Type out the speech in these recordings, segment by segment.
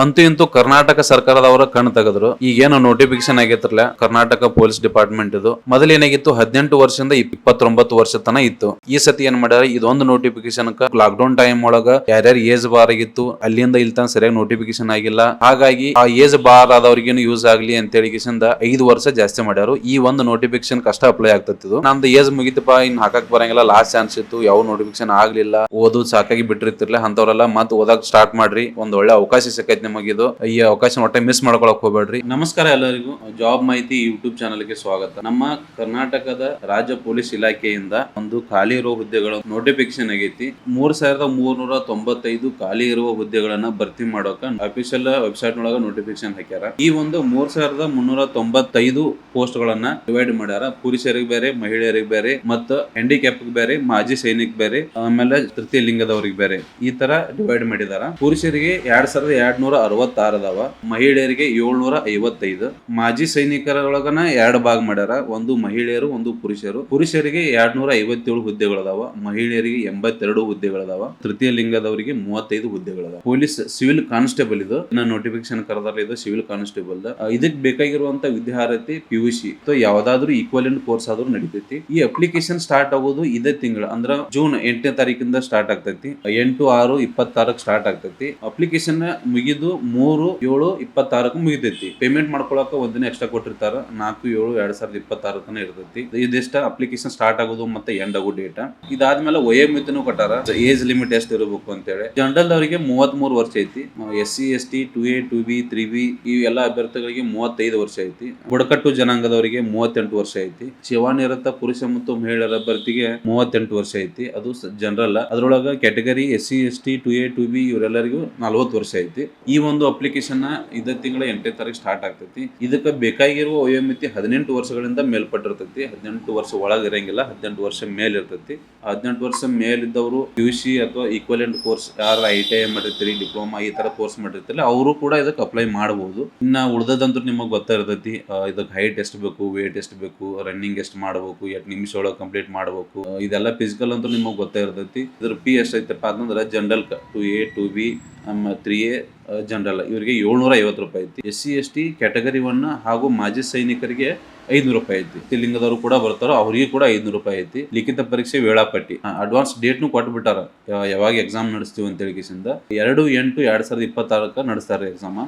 ಅಂತೂ ಇಂತೂ ಕರ್ನಾಟಕ ಸರ್ಕಾರದವರ ಕಣ್ ತೆಗೆದ್ರು. ಈಗೇನು ನೋಟಿಫಿಕೇಶನ್ ಆಗೈತ್ರಲ್ಲ ಕರ್ನಾಟಕ ಪೊಲೀಸ್ ಡಿಪಾರ್ಟ್ಮೆಂಟ್ ಇದು ಮೊದಲ ಏನಾಗಿತ್ತು 18 ವರ್ಷದಿಂದ 29 ವರ್ಷ ತನ ಇತ್ತು. ಈ ಸತಿ ಏನ್ ಮಾಡ್ಯಾರ, ಇದೊಂದು ನೋಟಿಫಿಕೇಶನ್ ಲಾಕ್ ಡೌನ್ ಟೈಮ್ ಒಳಗ ಯಾರ್ಯಾರು ಏಜ್ ಬಾರ್ ಆಗಿತ್ತು ಅಲ್ಲಿಂದ ಇಲ್ಲಿ ತನ ಸರಿಯಾಗಿ ನೋಟಿಫಿಕೇಶನ್ ಆಗಿಲ್ಲ. ಹಾಗಾಗಿ ಆ ಏಜ್ ಬಾರ್ ಆದವ್ರಿಗೇನು ಯೂಸ್ ಆಗ್ಲಿ ಅಂತ ಹೇಳಿ 5 ವರ್ಷ ಜಾಸ್ತಿ ಮಾಡ್ಯಾರು. ಈ ಒಂದು ನೋಟಿಫಿಕೇಶನ್ ಕಷ್ಟ ಅಪ್ಲೈ ಆಗ್ತತಿದ್ದು. ನಮ್ದು ಏಜ್ ಮುಗಿತಪ್ಪ ಇನ್ ಹಾಕಕ್ ಬರಂಗಿಲ್ಲ, ಲಾಸ್ಟ್ ಚಾನ್ಸ್ ಇತ್ತು, ಯಾವ ನೋಟಿಫಿಕೇಶನ್ ಆಗ್ಲಿಲ್ಲ, ಓದೋದು ಸಾಕಾಗಿ ಬಿಟ್ಟಿರ್ತಿರ್ಲಿಲ್ಲ ಅಂತವ್ರೆಲ್ಲ ಮತ್ ಓದಕ್ ಸ್ಟಾರ್ಟ್ ಮಾಡ್ರಿ. ಒಂದ್ ಒಳ್ಳೆ ಅವಕಾಶ ಸಿಕ್ಕೈತಿ ನಿಮಗಿದು. ಈ ಅವಕಾಶ ಒಟ್ಟೆ ಮಿಸ್ ಮಾಡ್ಕೊಳಕ್ ಹೋಗ್ಬೇಡ್ರಿ. ನಮಸ್ಕಾರ ಎಲ್ಲರಿಗೂ, ಜಾಬ್ ಮಾಹಿತಿ ಯೂಟ್ಯೂಬ್ ಚಾನಲ್ ಗೆ ಸ್ವಾಗತ. ನಮ್ಮ ಕರ್ನಾಟಕದ ರಾಜ್ಯ ಪೊಲೀಸ್ ಇಲಾಖೆಯಿಂದ ಒಂದು ಖಾಲಿ ಇರುವ ಹುದ್ದೆಗಳ ನೋಟಿಫಿಕೇಶನ್ ಆಗೈತಿ. 3395 ಖಾಲಿ ಇರುವ ಹುದ್ದೆಗಳನ್ನ ಭರ್ತಿ ಮಾಡೋಕ ಅಫಿಷಿಯಲ್ ವೆಬ್ಸೈಟ್ ನೊಳಗ ನೋಟಿಫಿಕೇಶನ್ ಹಾಕ್ಯಾರ. ಈ ಒಂದು 3395 ಪೋಸ್ಟ್ ಗಳನ್ನ ಡಿವೈಡ್ ಮಾಡ್ಯಾರ. ಪುರುಷರಿಗೆ ಬೇರೆ, ಮಹಿಳೆಯರಿಗೆ ಬೇರೆ, ಮತ್ತು ಹ್ಯಾಂಡಿಕ್ಯಾಪ್ ಬೇರೆ, ಮಾಜಿ ಸೈನಿಕ್ ಬೇರೆ, ಆಮೇಲೆ ತೃತೀಯ ಲಿಂಗದವ್ರಿಗೆ ಬೇರೆ, ಈ ತರ ಡಿವೈಡ್ ಮಾಡಿದಾರ. ಪುರುಷರಿಗೆ 2266 ಅದಾವ, ಮಹಿಳೆಯರಿಗೆ 755. ಮಾಜಿ ಸೈನಿಕರ ಒಳಗನ 2 ಭಾಗ ಮಾಡ್ಯಾರ, ಒಂದು ಮಹಿಳೆಯರು ಒಂದು ಪುರುಷರು. ಪುರುಷರಿಗೆ 257 ಹುದ್ದೆಗಳದಾವ, ಮಹಿಳೆಯರಿಗೆ 82 ಹುದ್ದೆಗಳದಾವ, ತೃತೀಯ ಲಿಂಗದವರಿಗೆ 35 ಹುದ್ದೆಗಳದಾವ. ಪೊಲೀಸ್ ಸಿವಿಲ್ ಕಾನ್ಸ್ಟೇಬಲ್ ಇದು ನೋಟಿಫಿಕೇಶನ್ ಕರೆದಾರ. ಇದು ಸಿವಿಲ್ ಕಾನ್ಸ್ಟೇಬಲ್. ಇದಕ್ ಬೇಕಾಗಿರುವಂತ ವಿದ್ಯಾರ್ಥಿ PUC ಯಾವ್ದಾದ್ರು ಈಕ್ವಲೆಂಟ್ ಕೋರ್ಸ್ ಆದ್ರೂ ನಡಿತೈತಿ. ಈ ಅಪ್ಲಿಕೇಶನ್ ಸ್ಟಾರ್ಟ್ ಆಗೋದು ಇದೇ ತಿಂಗಳ, ಅಂದ್ರ ಜೂನ್ 8ನೇ ತಾರೀಕಿಂದ ಸ್ಟಾರ್ಟ್ ಆಗ್ತೈತಿ. 8/6/26 ಸ್ಟಾರ್ಟ್ ಆಗ್ತೈತಿ. ಅಪ್ಲಿಕೇಶನ್ ಮುಗಿದು 3/7/26 ಮುಗಿತೈತಿ. ಪೇಮೆಂಟ್ ಮಾಡ್ಕೊಳಕ ಒಂದಿನ ಎಕ್ಸ್ಟ್ರಾ ಕೊಟ್ಟಿರ್ತಾರ. 4/7/2026 ತನ ಇರ್ತೈತಿ. ಇದಿಷ್ಟ ಅಪ್ಲಿಕೇಶನ್ ಸ್ಟಾರ್ಟ್ ಆಗೋದು ಮತ್ತೆ ಎಂಡ್ ಆಗೋ ಡೇಟ್. ಇದಾದ್ಮೇಲೆ ವಯೋಮಿತಿನೂ ಕೊಟ್ಟಾರ, ಏಜ್ ಲಿಮಿಟ್ ಎಷ್ಟು ಇರಬೇಕು ಅಂತ ಹೇಳಿ. ಜನರಲ್ ಅವರಿಗೆ 33 ವರ್ಷ ಐತಿ. SC ST 2A 2B 3B ಇವೆಲ್ಲ ಅಭ್ಯರ್ಥಿಗಳಿಗೆ 35 ವರ್ಷ ಐತಿ. ಬುಡಕಟ್ಟು ಜನಾಂಗದವರಿಗೆ 38 ವರ್ಷ ಐತಿ. ಸೇವಾನಿರತ ಪುರುಷ ಮತ್ತು ಮಹಿಳೆಯರ ಅಭ್ಯರ್ಥಿಗೆ 38 ವರ್ಷ ಐತಿ. ಅದು ಜನರಲ್. ಅದ್ರೊಳಗ category SC ST 2A 2B ಇವರೆಲ್ಲರಿಗೂ 40 ವರ್ಷ ಐತಿ. ಈ ಒಂದು ಅಪ್ಲಿಕೇಶನ್ ಇದೇ ತಿಂಗಳ 8ನೇ ತಾರೀಕು ಸ್ಟಾರ್ಟ್ ಆಗ್ತೈತಿ. ಇದಕ್ಕೆ ಬೇಕಾಗಿರುವ ವಯೋಮಿತಿ 18 ವರ್ಷಗಳಿಂದ ಮೇಲ್ಪಟ್ಟಿರ್ತೈತಿ. 18 ವರ್ಷ ಒಳಗೆ ಇರಂಗಿಲ್ಲ, 18 ವರ್ಷ ಮೇಲ್ ಇರ್ತೈತಿ. 18 ವರ್ಷ ಮೇಲಿದ್ದವರು PUC ಅಥವಾ ಈಕ್ವಲೆಂಟ್ ಕೋರ್ಸ್, ಯಾರು ITI ಮಾಡಿರ್ತೀರಿ, ಡಿಪ್ಲೊಮಾ ಈ ತರ ಕೋರ್ಸ್ ಮಾಡಿರ್ತಿಲ್ಲ, ಅವರು ಕೂಡ ಇದಕ್ಕೆ ಅಪ್ಲೈ ಮಾಡಬಹುದು. ಇನ್ನ ಉಳ್ದದಂತೂ ನಿಮಗೆ ಗೊತ್ತಾ ಇರ್ತೈತಿ. ಇದಕ್ಕೆ ಹೈಟ್ ಎಷ್ಟು ಬೇಕು, ವೇಟ್ ಎಷ್ಟು ಬೇಕು, ರನ್ನಿಂಗ್ ಎಷ್ಟು ಮಾಡಬೇಕು, 8 ನಿಮಿಷ ಒಳಗೆ ಕಂಪ್ಲೀಟ್ ಮಾಡಬೇಕು, ಇದೆಲ್ಲ ಫಿಸಿಕಲ್ ಅಂತೂ ನಿಮಗೆ ಗೊತ್ತಾ ಇರ್ತೈತಿ. ಇದ್ರ P ಎಷ್ಟೈತಪ್ಪ ಅಂತಂದ್ರೆ general 2A 2B 3A general ಇವರಿಗೆ 750 ರೂಪಾಯಿ ಐತಿ. SC ST ಕ್ಯಾಟಗರಿ 1 ಹಾಗೂ ಮಾಜಿ ಸೈನಿಕರಿಗೆ 500 ರೂಪಾಯಿ ಐತಿ. ಲಿಂಗದವರು ಕೂಡ ಬರ್ತಾರೋ ಅವರಿಗೆ ಕೂಡ 500 ರೂಪಾಯಿ ಐತಿ. ಲಿಖಿತ ಪರೀಕ್ಷೆ ವೇಳಾಪಟ್ಟಿ, ಅಡ್ವಾನ್ಸ್ ಡೇಟ್ನು ಕೊಟ್ಟು ಬಿಟ್ಟಾರ, ಯಾವಾಗ ಎಕ್ಸಾಮ್ ನಡೆಸ್ತೀವಿ ಅಂತ ಹೇಳಿ. 2/8/2026 ನಡೆಸ್ತಾರೆ ಎಕ್ಸಾಮ್.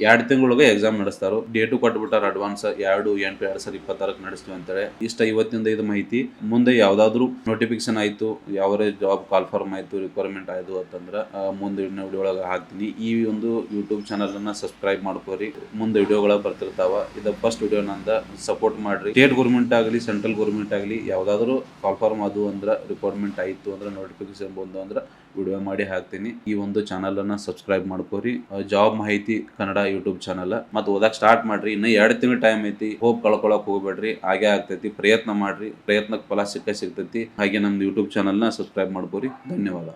2 ತಿಂಗಳೊಳಗೆ ಎಕ್ಸಾಮ್ ನಡೆಸ್ತಾರೋ. ಡೇಟು ಕೊಟ್ಬಿಟ್ಟಾರ ಅಡ್ವಾನ್ಸ್, 2/8/2026 ನಡೆಸ್ತೀವಿ ಅಂತೇಳಿ. ಇಷ್ಟ ಇವತ್ತಿಂದ ಇದು ಮಾಹಿತಿ. ಮುಂದೆ ಯಾವ್ದಾದ್ರು ನೋಟಿಫಿಕೇಶನ್ ಆಯ್ತು, ಯಾವರೇ ಜಾಬ್ ಕಾಲ್ಫಾರ್ಮ್ ಆಯ್ತು, ರಿಕ್ವೈರ್ಮೆಂಟ್ ಆಯ್ತು ಅಂತಂದ್ರೆ ಮುಂದೆ ವಿಡಿಯೋ ಒಳಗೆ ಹಾಕ್ತೀನಿ. ಈ ಒಂದು ಯೂಟ್ಯೂಬ್ ಚಾನಲ್ ಅನ್ನ ಸಬ್ಸ್ಕ್ರೈಬ್ ಮಾಡ್ಕೋರಿ, ಮುಂದೆ ವಿಡಿಯೋಗಳ ಬರ್ತಿರ್ತಾವ. ಇದು ಫಸ್ಟ್ ವಿಡಿಯೋ ನಂದ, ಸಪೋರ್ಟ್ ಮಾಡ್ರಿ. ಸ್ಟೇಟ್ ಗೌರ್ಮೆಂಟ್ ಆಗಲಿ ಸೆಂಟ್ರಲ್ ಗೌರ್ಮೆಂಟ್ ಆಗಲಿ ಯಾವ್ದಾದ್ರು ಕಾಲ್ಫಾರ್ಮ್ ಅದು ಅಂದ್ರೆ, ರಿಕ್ವೈರ್ಮೆಂಟ್ ಆಯ್ತು ಅಂದ್ರೆ, ನೋಟಿಫಿಕೇಶನ್ ಬಂದು ಅಂದ್ರೆ ವಿಡಿಯೋ ಮಾಡಿ ಹಾಕ್ತೀನಿ. ಈ ಒಂದು ಚಾನಲ್ ಅನ್ನ ಸಬ್ಸ್ಕ್ರೈಬ್ ಮಾಡ್ಕೋರಿ. ಜಾಬ್ ಮಾಹಿತಿ ಕನ್ನಡ ಯೂಟ್ಯೂಬ್ ಚಾನಲ್. ಮತ್ತೆ ಓದಕ್ ಸ್ಟಾರ್ಟ್ ಮಾಡ್ರಿ. ಇನ್ನು 2 ತಿಂಗಳ ಟೈಮ್ ಐತಿ. ಹೋಪ್ ಕಳ್ಕೊಳಕ್ ಹೋಗ್ಬೇಡ್ರಿ, ಹಾಗೆ ಆಗ್ತೈತಿ. ಪ್ರಯತ್ನ ಮಾಡ್ರಿ, ಪ್ರಯತ್ನಕ್ಕೆ ಫಲ ಸಿಗ್ತೈತಿ. ಹಾಗೆ ನಮ್ದು ಯೂಟ್ಯೂಬ್ ಚಾನಲ್ ನ ಸಬ್ಸ್ಕ್ರೈಬ್ ಮಾಡ್ಕೋರಿ. ಧನ್ಯವಾದ.